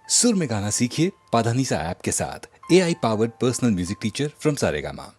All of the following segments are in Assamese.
सुर में गाना सीखिए पाधानीसा ऐप के साथ। AI powered personal music teacher from Saregama.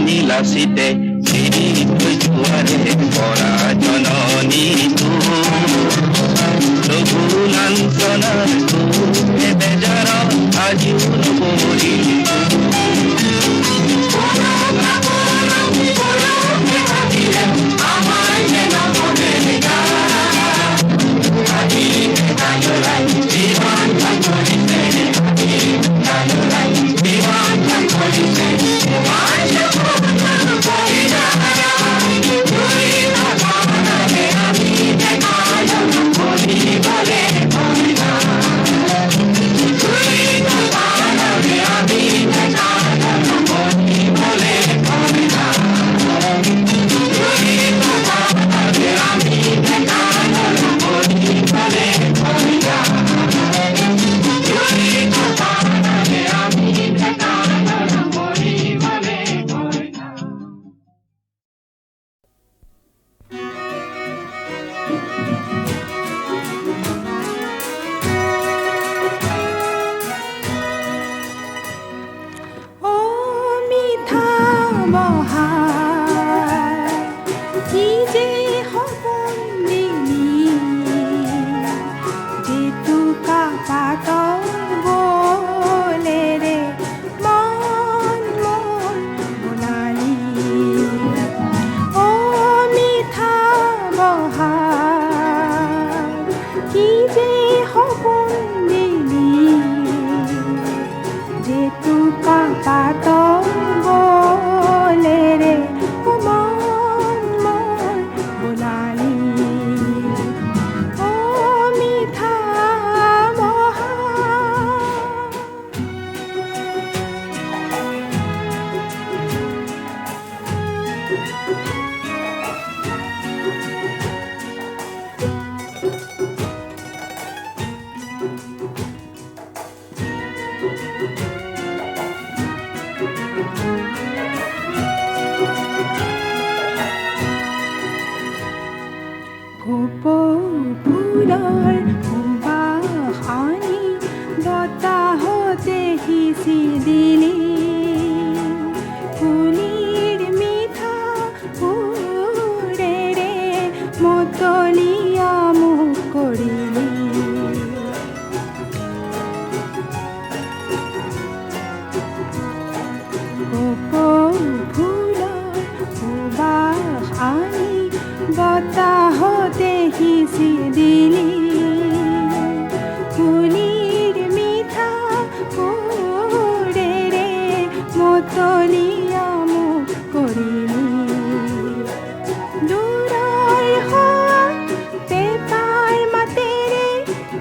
নীলাশিতে জুয়ারে পরা জননী তু লঘু লাঞ্ছনার তুহে বেজার আজিও নবরি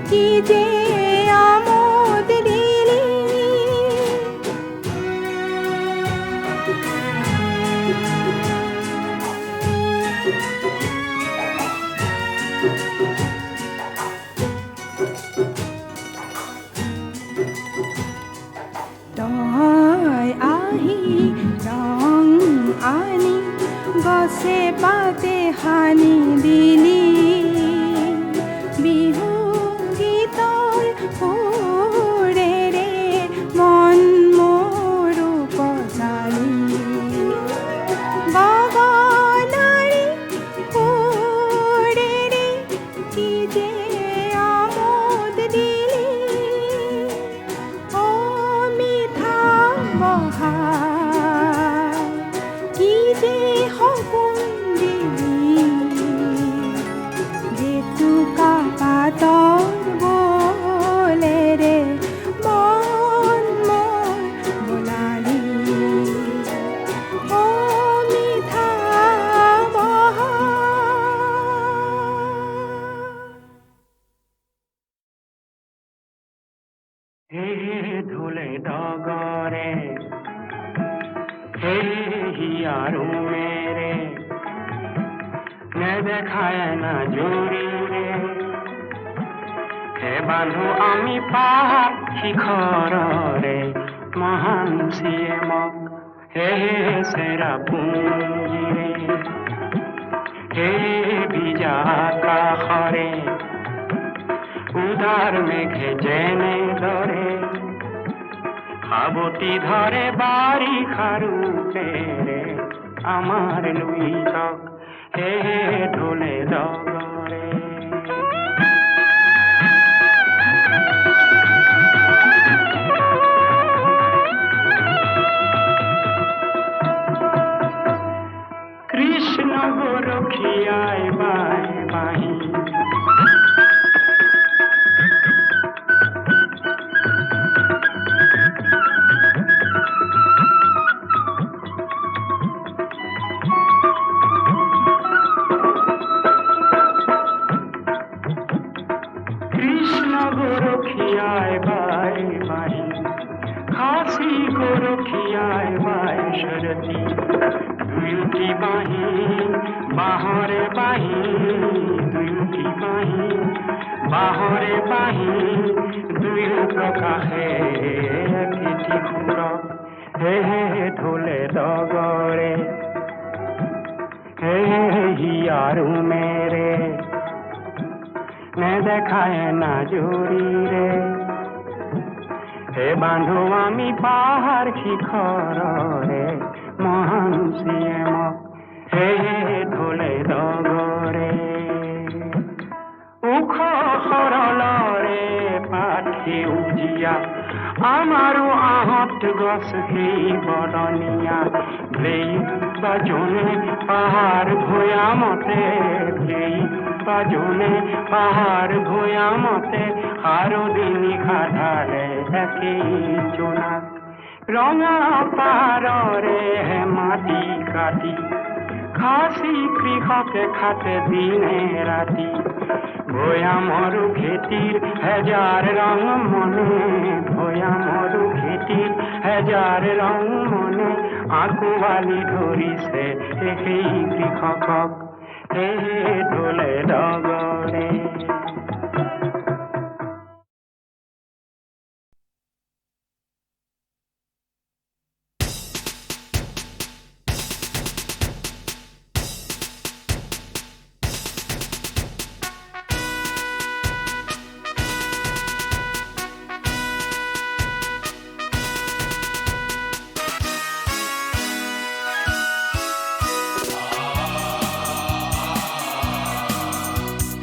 কি যে আমোদ দিলি তই আহি ৰং আনি গছে পাতে সানি দিলি বিহু গীতৰ সুৰেৰে মন মোৰো পজালি গগনাৰী সুৰেৰে কি যে আমোদ দিলি অ মিঠা বহাই কি যে সপোন দিলি জেতুকা পাতৰ বোলেৰে মন মোৰ বোলালি অ মিঠা বহাই হে ধুলে ডগরে হে হিয়ারু মেরে নে দেখায় না জুড়ি রে হে বান্ধু আমি পাহাড় শিখরে মহান সিয়ে মক হে সেরা পুঞ্জি রে হে ভিজা কাখরে উদার মেঘে জেনে ধরে খাবতি ধরে বাড়ি খারু পেরে আমার লুই তক হে ঢোলে ডগরে কৃষ্ণ গোরখিয়ায় বাই বাহি কৃষ্ণ গোরখিয়ায় বাই বাহি খাসি গোরখিয়ায় বাই শরতি দুইটি বাহি বাহরে বাহি দুইটি বাহি বাহরে বাহি দুই প্রকাশে একটি খুরক হে ঢোলে ডগরে হে হিয়ারু মেরে নে দেখায় না জুড়ি রে হে বান্ধু আমি পাহাড় শিখরে মহান সিয়ে মক হে ঢোলে ডগরে উখ সরলরে পাঠি উজিয়া আমাৰো আহত গছ সেই বদনিয়া ভেই বাজনে পাহাৰ ভৈয়ামতে ভেই বাজনে পাহাৰ ভৈয়ামতে আৰু দিনিশা ঢালে একেই জোনাক ৰঙা পাৰৰে মাটি কাটি খাসি কৃষকে খাতে দিনে রাতি ভৈয়ামরু খেতির হাজার রং মনে ভৈয়ামরু খেতির হাজার রং মনে আকুয়ালি ধরিছে সেই কৃষকক হে ঢোলে ডগরে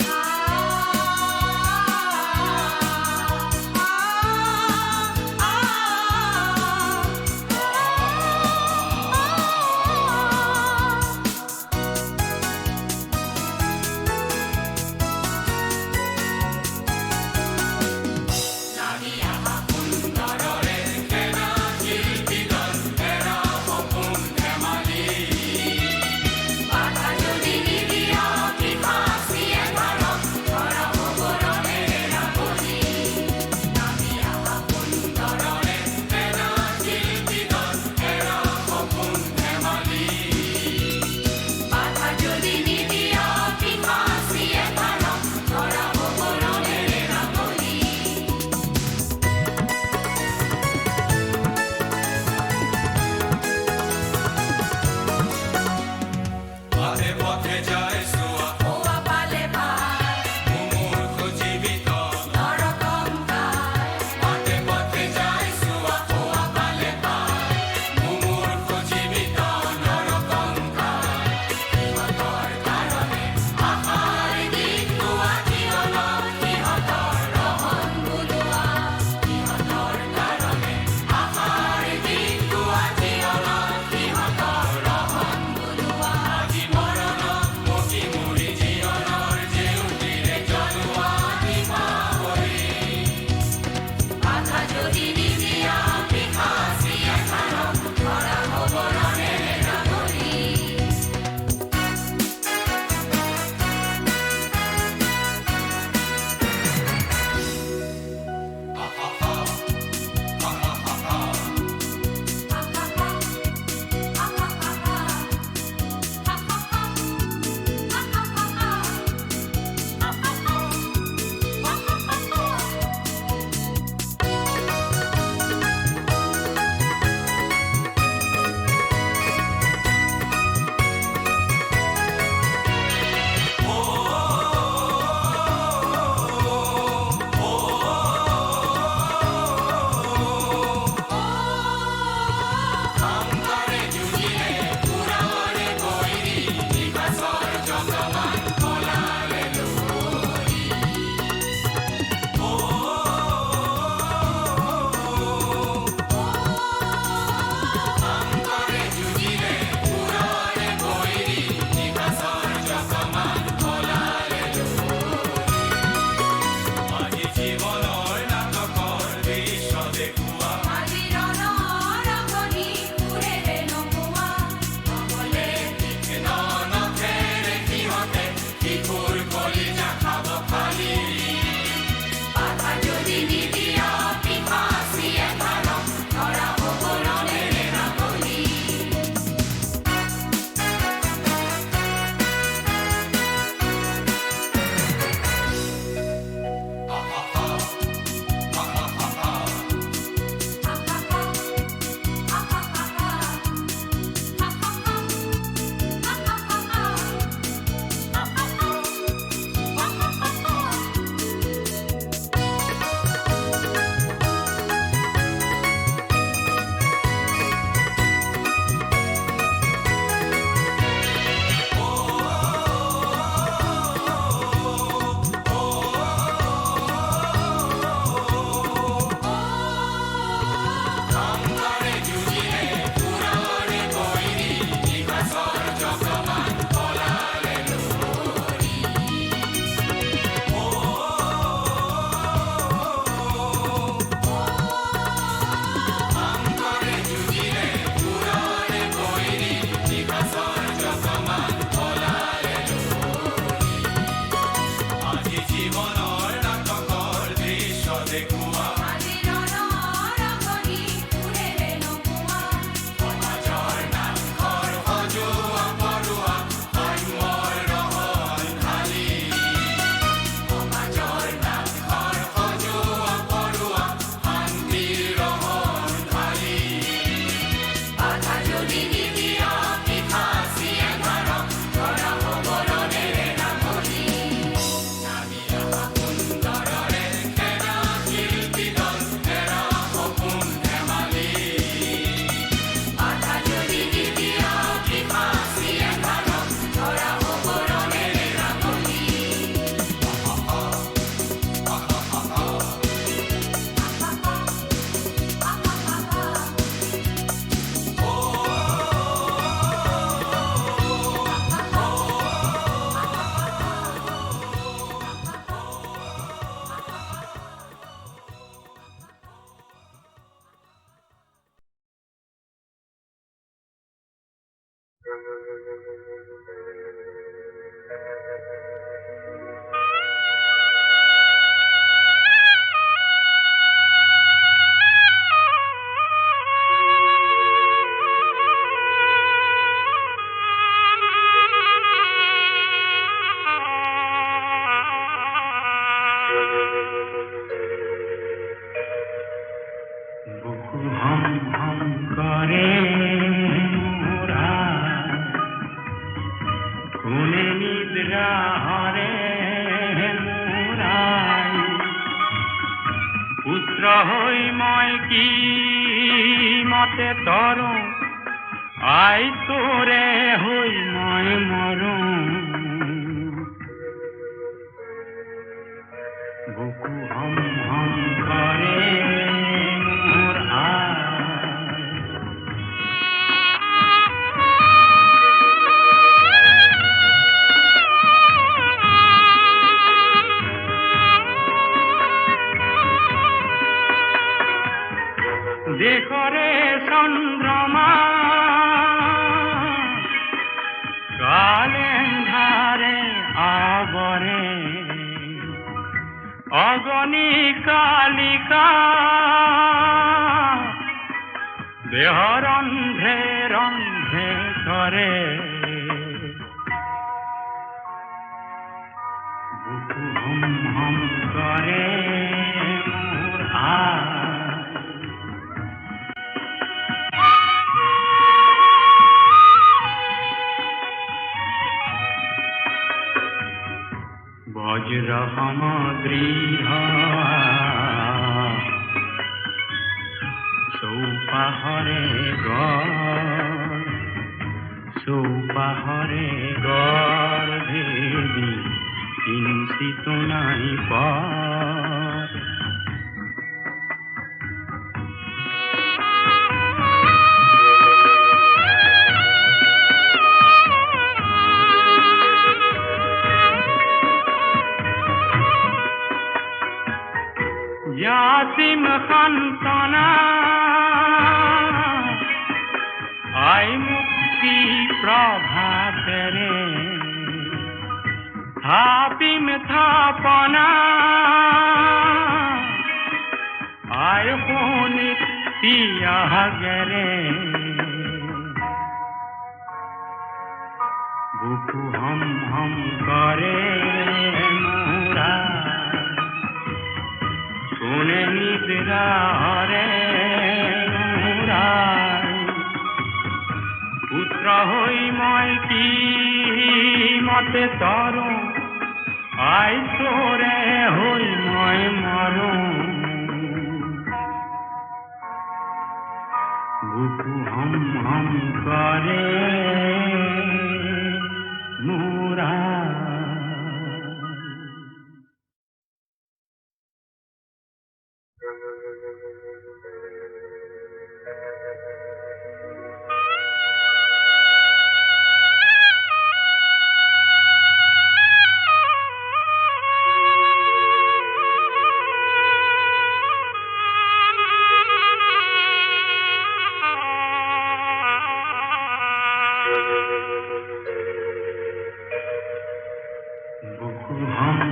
আ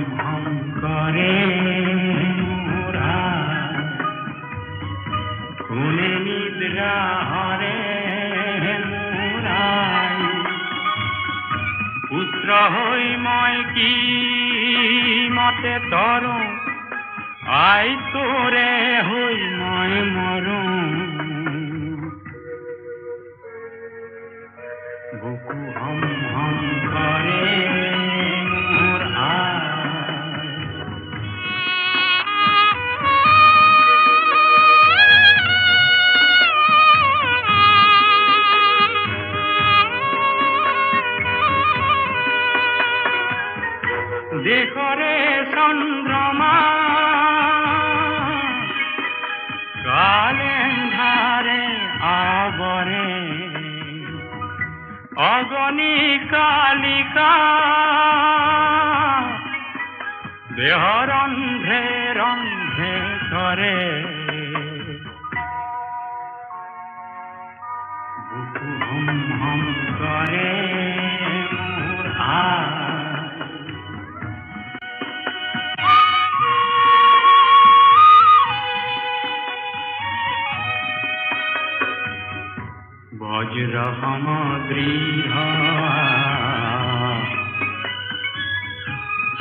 हम करे मुराद মতে তরো আই তোরে হই মই মরম বুকু হম হম করে মোর দেখরে চন্দ্রমা কালেন্ধারে আবরে অগণী কালিকা দেহ রন্ধ্রে রন্ধ্রে করে বুকু হম হম করে মোর বজ্র হম দৃঢ়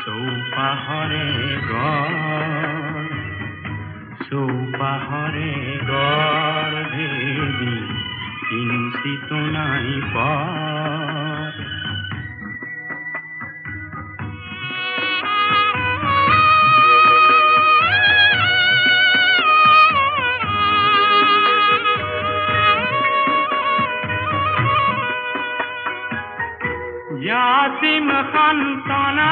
সৌপাহরে গড় ভেদি কিঞ্চিত নাই পর यासिम खानतना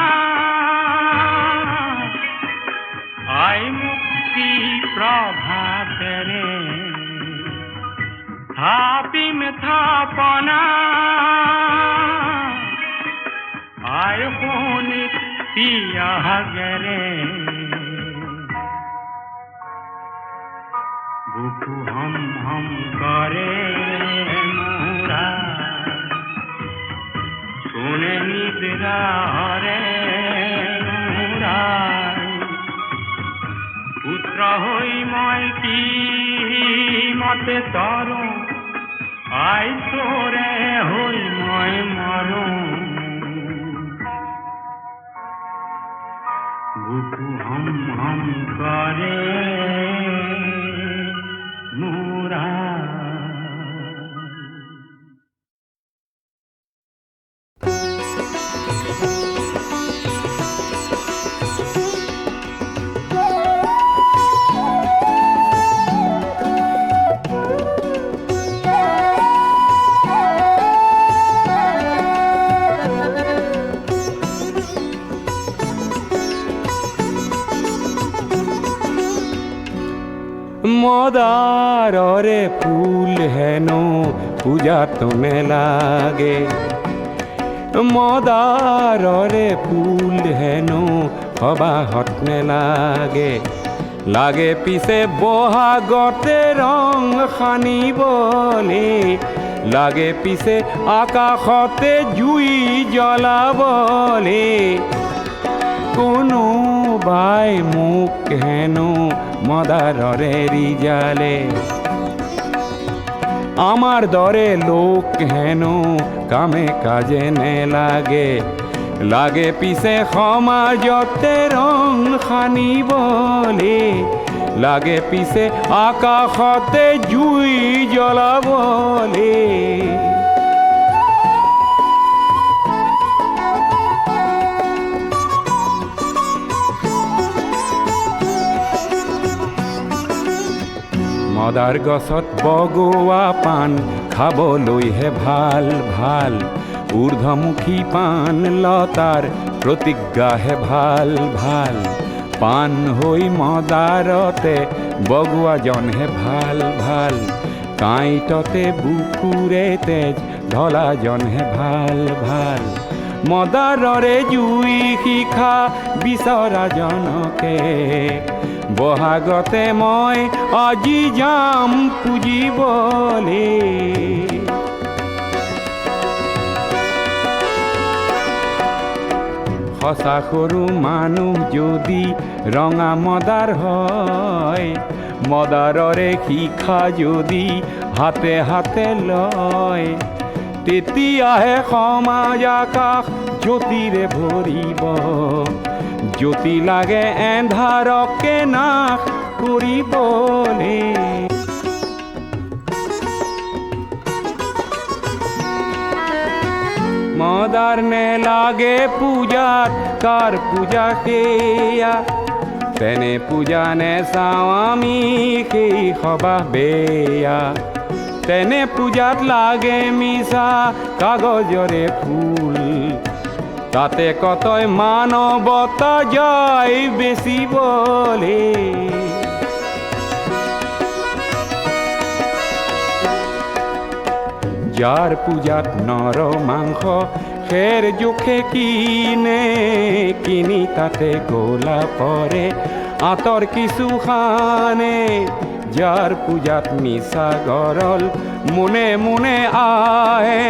आई मुक्ति प्रभात रे थापिम थापना आय होनी पिया गरे बुकु हम हम करे मोरा শুনে নিদ্রা হরে পুত্র হই মই কি মতে তর আই তোরে হই মই মরম বুকু হম হম করে মোরা মদারে ফুল হেন পূজা তনে লাগে মদারে ফুল হেন হবা হতনে লাগে লাগে পিছে বহাগতে রং খানিবলে লাগে পিছে আকাশতে জুই জ্বলাবলে কোনো বাই মোক হেন মদারে রিজালে আমার দরে লোক হেন কামে কাজে নে লাগে লাগে পিছে সমাজতে রং খানিবলে লাগে পিছে আকাশতে জুই জ্বলাবলে মদাৰ গছত বগোৱা পাণ খাবলৈহে ভাল ভাল ঊৰ্ধ্বমুখী পাণ লতাৰ প্ৰতিজ্ঞাহে ভাল ভাল পাণ হৈ মদাৰতে বগোৱাজনহে ভাল ভাল কাঁইটতে বুকুৰে তেজ ঢলাজনহে ভাল ভাল মদাৰৰে জুই শিখা বিচৰাজনকে বহাগতে মই আজি যাম পুজিবলে সঁচা সৰু মানুহ যদি ৰঙা মদাৰ হয় মদাৰৰে শিখা যদি হাতে হাতে লয় তেতিয়াহে সমাজ আকাশ জ্যোতিৰে ভৰিব জ্যোতি লাগে এন্ধাৰকে নাশ কৰিবলে মদাৰনে লাগে পূজাত কাৰ পূজা সেয়া তেনে পূজা নেচাওঁ আমি সেই সবাহ বেয়া তেনে পূজাত লাগে মিছা কাগজৰে ফুল তাতে কতই মানৱতা যায় বেচিবলে যাৰ পূজাত নৰ মাংস খেৰ জোখে কিনি তাতে গোলা পৰে আঁতৰ কিছু খানে যাৰ পূজাত মিছা গৰল মনে মনে আহে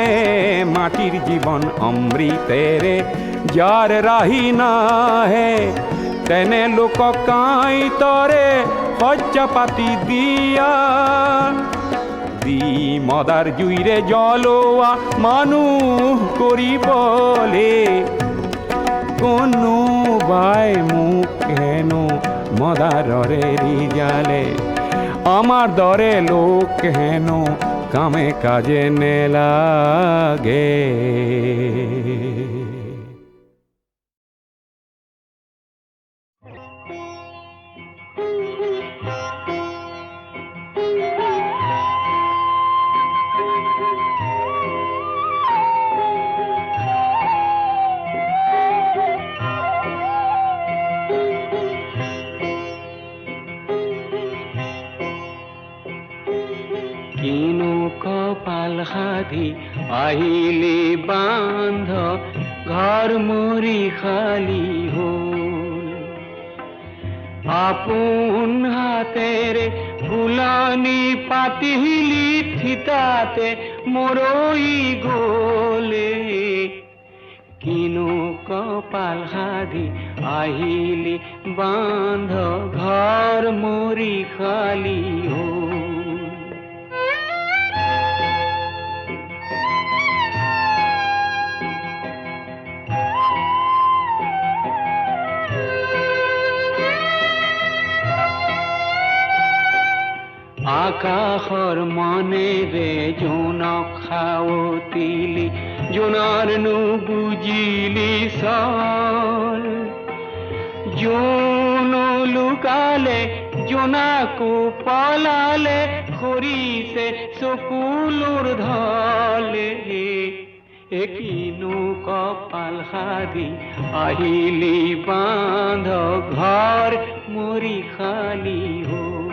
মাটিৰ জীৱন অমৃতেৰে যাৰ ৰাহি নাহে তেনে লোকক কাঁইতৰে শয্যা পাতি দিয়া দি মদাৰ জুইৰে জ্বলোৱা মানুহ কৰিবলে কোনোবাই মোক হেনো মদাৰৰে ৰিজালে আমাৰ দৰে লোক হেনো কামে কাজে নেলাগে কিনো কপাল সাধি আহিলে বান্ধ ঘৰ মৰি খালি হ'ল আপোন হাতেৰে ফুলনি পাতিলি থিতাতে মৰৈ গলে কিনো কপাল সাধি আহিলি বান্ধ ঘৰ মৰি খালি হ'ল আকাশৰ মনেৰে জোনক খাৱতিলি জোনৰ নুবুজিলি চল জোন লুকালে জোনাকো পলালে সৰিছে চকুলোৰ ঢলে কিনো কপাল সাধি আহিলি বান্ধ ঘৰ মৰি খালি হ'ল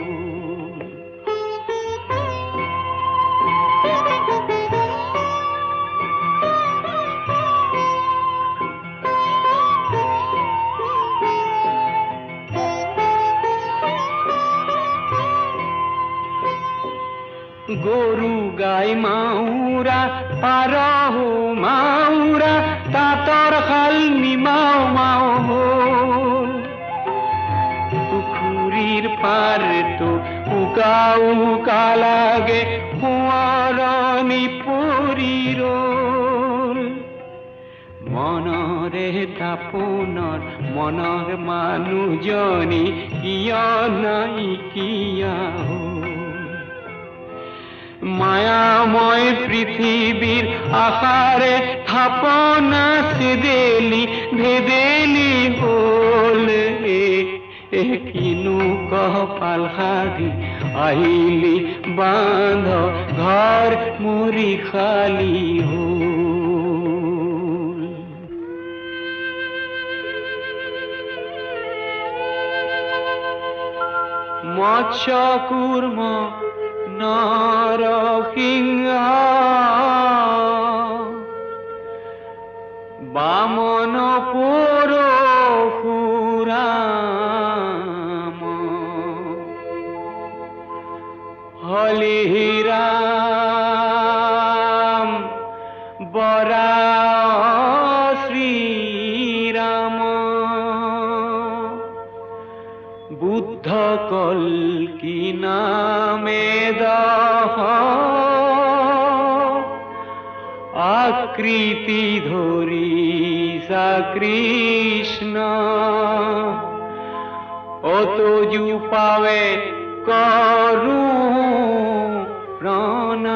গৰু গাই মাউৰা পাৰহো মাউৰা তাঁতৰ শাল নিমাও মাও হ'ল পুখুৰীৰ পাৰটো উকা উকা লাগে সোঁৱৰণি পৰি ৰ'ল মনৰে তাপোনৰ মনৰ মানুহজনী কিয় নাইকিয়া হ'ল মায়াময় পৃথিবীৰ আশাৰে থাপনা চেদেলি ভেদেলি হ'ল কিনো কপাল সাধি আহিলি বান্ধ ঘৰ মৰি খালি হ'ল মৎস্য কুৰ্ম নৰসিংহ বামন পৰশুৰাম হলিৰাম বৰাহ শ্ৰীৰাম বুদ্ধ কল্কি নামে আকৃতি ধৰি ঈশা কৃষ্ণ অতজু পাৱে কৰো প্ৰণাম।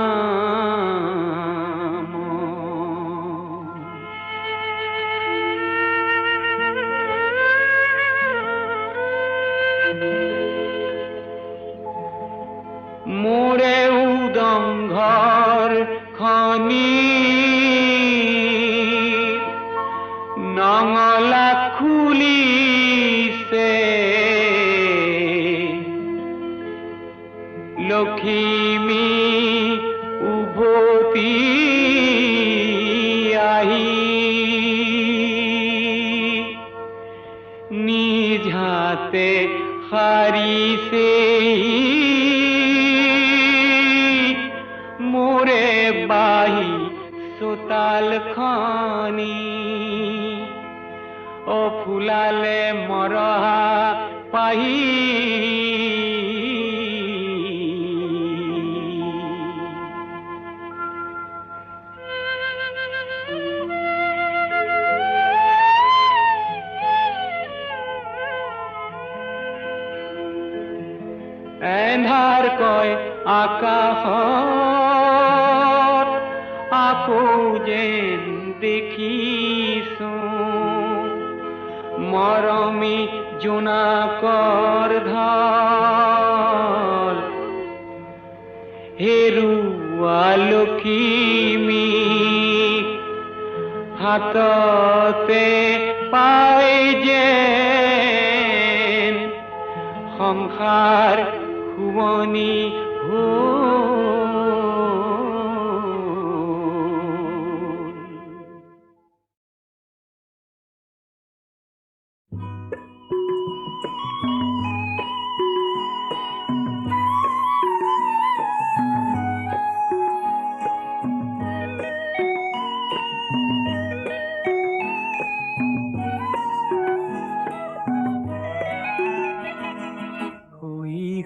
মোৰে উদংঘৰ খনি নঙলা খুলিছে, লখিমী উভতি আহি নিজ হাতে সাৰিছে মোৰে বাহি চোতাল খনি। ফুলালে মৰহা পাহি এন্ধাৰ কয় আকাশত আকৌ যেন দেখিছো মৰমী জোনাকৰ ঢল হেৰুৱা লখিমী হাততে পাই যেন সংসাৰ শুৱনি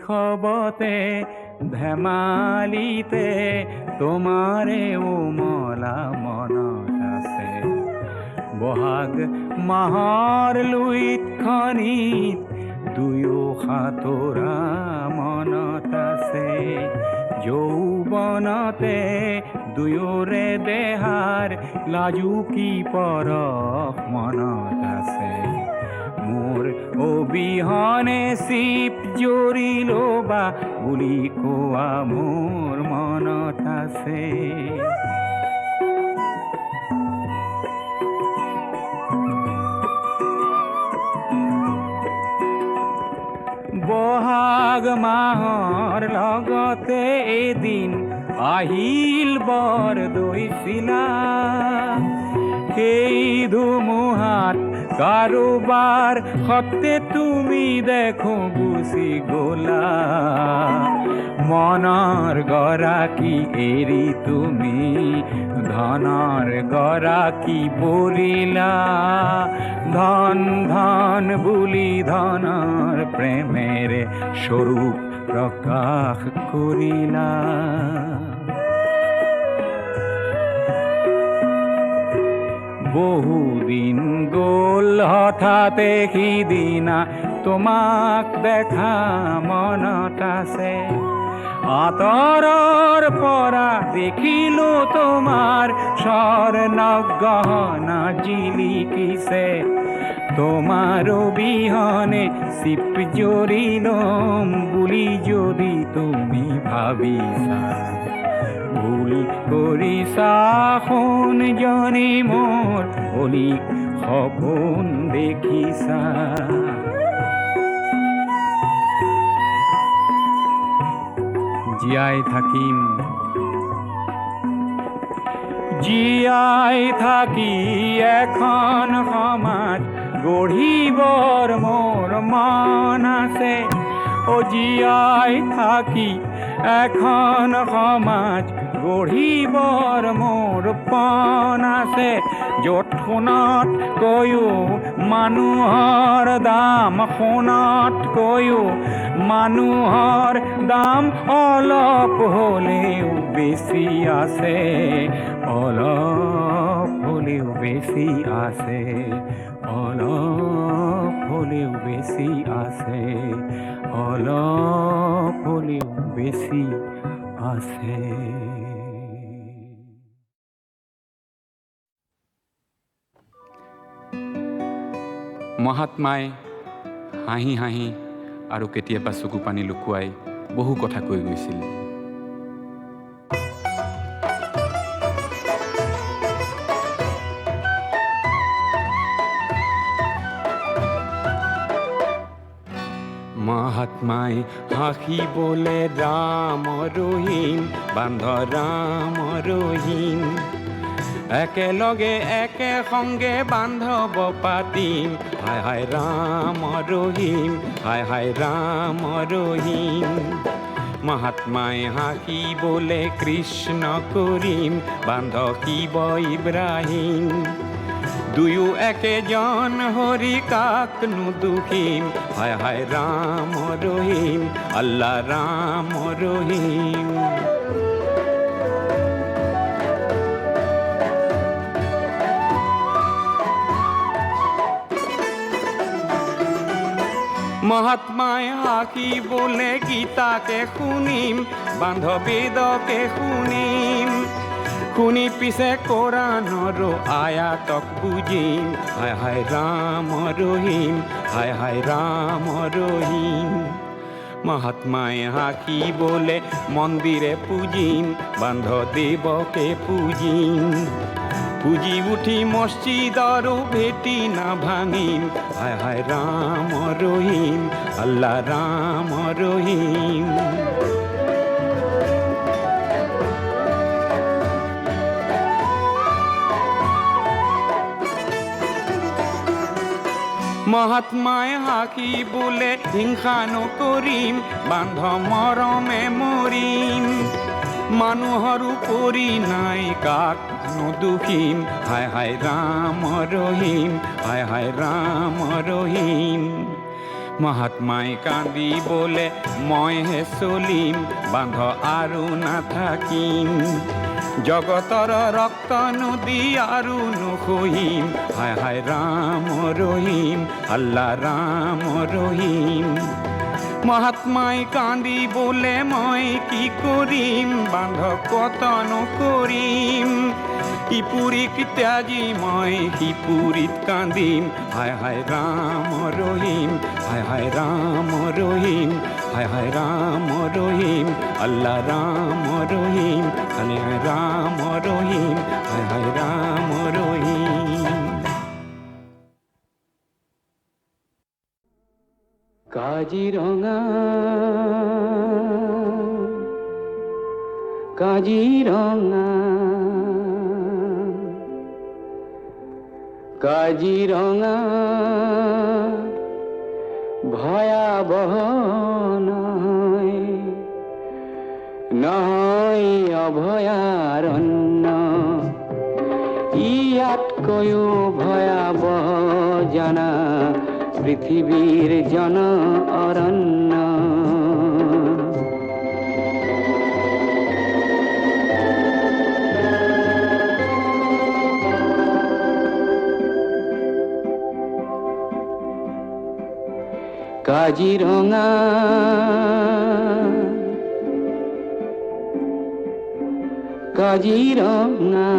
শৈশৱতে ধেমালিতে তোমাৰে উমলা মনত আছে, বহাগ মাহৰ লুইত খনিত দুয়ো সাঁতোৰা মনত আছে, যৌৱনতে দুয়োৰে দেহাৰ লাজুকী পৰশ মনত আছে, মোৰ অবিহনে চিপ জৰিল বা বুলি কোৱা মোৰ মনত আছে। বহাগ মাহৰ লগতে এদিন আহিল বৰদৈচিলা, সেই ধুমুহাত কাৰোবাৰ সতে তুমি দেখো গুচি গলা, মনৰ গৰাকী এৰি তুমি ধনৰ গৰাকী বলিলা, ধন ধন বুলি ধনৰ প্ৰেমেৰে স্বৰূপ প্ৰকাশ কৰিলা। বহুদিন গ'ল হঠাতে সিদিনা তোমাক দেখা মনত আছে, আঁতৰৰ পৰা দেখিলো তোমাৰ স্বৰ্ণ গহনা জিলিকিছে, তোমাৰ অবিহনে চিপ জৰিলম বুলি যদি তুমি ভাবিছা, ভুল কৰিছা সোণজনী মোৰ অলিক সপোন দেখিছা। জীয়াই থাকিম জীয়াই থাকি এখন সমাজ গঢ়িবৰ মোৰ মন আছে, জীয়াই থাকি এখন সমাজ গঢ়িবৰ মোৰ পণ আছে, য'ত সোণত কৈও মানুহৰ দাম, সোণত কৈও মানুহৰ দাম অলপ হ'লেও বেছি আছে, অলপ হ'লেও হলেও বেশি আছে, অলপ হলেও বেশি আছে, অলপ হলেও বেশি আছে। মহাত্মাই হাঁহি হাঁহি আৰু কেতিয়াবা চকু পানী লুকুৱাই বহু কথা কৈ গৈছিল। মহাত্মাই হাঁহিবলে ৰাম ৰহিম, বান্ধ ৰাম ৰহিম, একেলগে একে সংগে বান্ধৱ পাতিম, হায় হায় ৰাম ৰহিম, হায় হায় ৰাম ৰহিম। মহাত্মাই হাঁহিবলে কৃষ্ণ কৰিম, বান্ধ শিৱ ইব্ৰাহিম, দুয়ো একেজন হৰি কাকনো দুখিম, হায় হায় ৰাম ৰহিম, আল্লাহ ৰাম ৰহিম। মহাত্মাই হাঁহিবলে গীতাকে শুনিম, বান্ধ বেদকে শুনিম, শুনি পিছে কোৰাণৰ আয়াতক বুজিম, হায় হায় ৰাম ৰহিম, হায় হায় ৰাম ৰহিম। মহাত্মাই হাঁহিবলে মন্দিৰে পূজিম, বান্ধ দেৱকে পূজিম, পুজি উঠি মছজিদৰো ভেটি নাভাঙিম, হায় হায় ৰাম ৰহিম, আল্লাহ ৰাম ৰহিম। মহাত্মাই হাঁহিবলে হিংসা নকৰিম, বান্ধ মৰমে মৰিম, মানুহৰো পৰি নাই কাক দুখিম, হায় হায় ৰাম ৰহিম, হায় হায় ৰাম ৰহিম। মহাত্মাই কান্দিবলে মইহে চলিম, বান্ধ আৰু নাথাকিম, জগতৰ ৰক্ত নদী আৰু নখহিম, হায় হায় ৰাম ৰহিম, আল্লাহ ৰাম ৰহিম। মহাত্মাই কান্দিবলে মই কি কৰিম, বান্ধ কত নকৰিম, ইপুৰীক ত্যাগি মই সিপুৰীত কান্দিম, হায় হায় ৰাম ৰহিম, হায় হায় ৰাম ৰহিম, হায় হায় ৰাম ৰহিম, আল্লাহ ৰাম ৰহিম, হায় হায় ৰাম ৰহিম, হায় হায় ৰাম ৰহিম। কাজিৰঙা কাজিৰঙা কাজিৰঙা ভয়াবহ নহয়, নহয় অভয়াৰণ্য, ইয়াতকৈও ভয়াবহ জানা পৃথিৱীৰ জন অৰণ্য। কাজিৰঙা কাজিৰঙা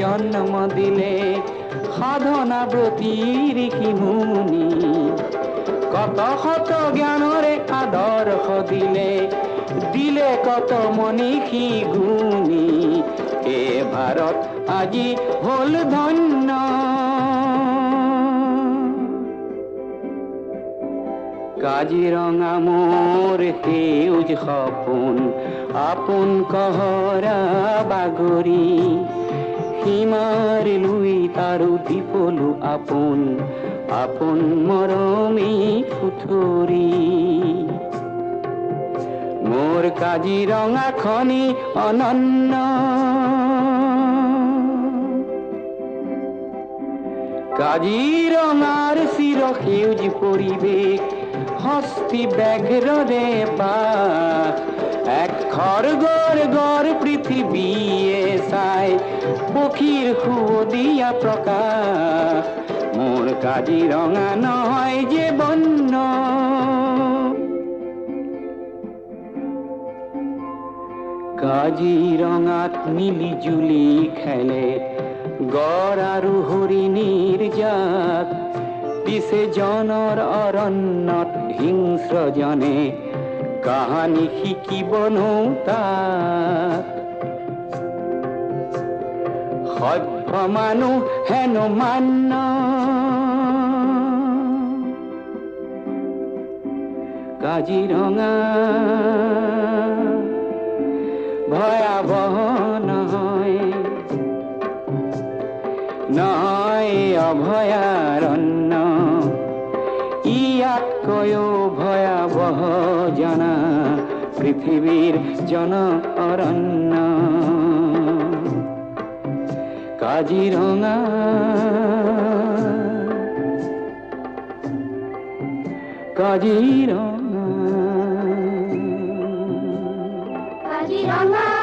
জন্ম দিলে সাধনা ব্ৰতী ঋষি মুনি, কত শত জ্ঞানৰে আদৰ্শ দিলে, দিলে কত মনীষী গুণী, এ ভাৰত আজি হল ধন্য। কাজিৰঙা মোৰ সেউজ সপোন, আপোন কহৰা বাগৰি, সীমাৰ লুই তাৰো দীপলো আপোন আপোন মৰমী কুঠৰি মোৰ কাজিৰঙাখনি অনন্য কাজিৰঙাৰ চিৰ সেউজ পৰিৱেশ হস্তি ব্যাঘ্ৰৰে বাস এক খড়গৰ গড় পৃথিৱীয়ে চাই পক্ষীৰ সুৱদীয়া প্ৰকাশ মোৰ কাজিৰঙা নহয় যে বন্য কাজিৰঙাত মিলি জুলি খেলে গড় আৰু হৰিণীৰ জাক পিছে জনৰ অৰণ্যত হিংস্ৰজনে কাহানী শিকিবনো তাক সভ্য মানুহ হেনো মান্য কাজিৰঙা ভয়াবহ নহয় নহয় অভয়াৰণ্য ইয়াতকৈও ভয়াবহ জনা পৃথিৱীৰ জন অৰণ্য কাজিৰঙা কাজিৰঙা কাজিৰঙা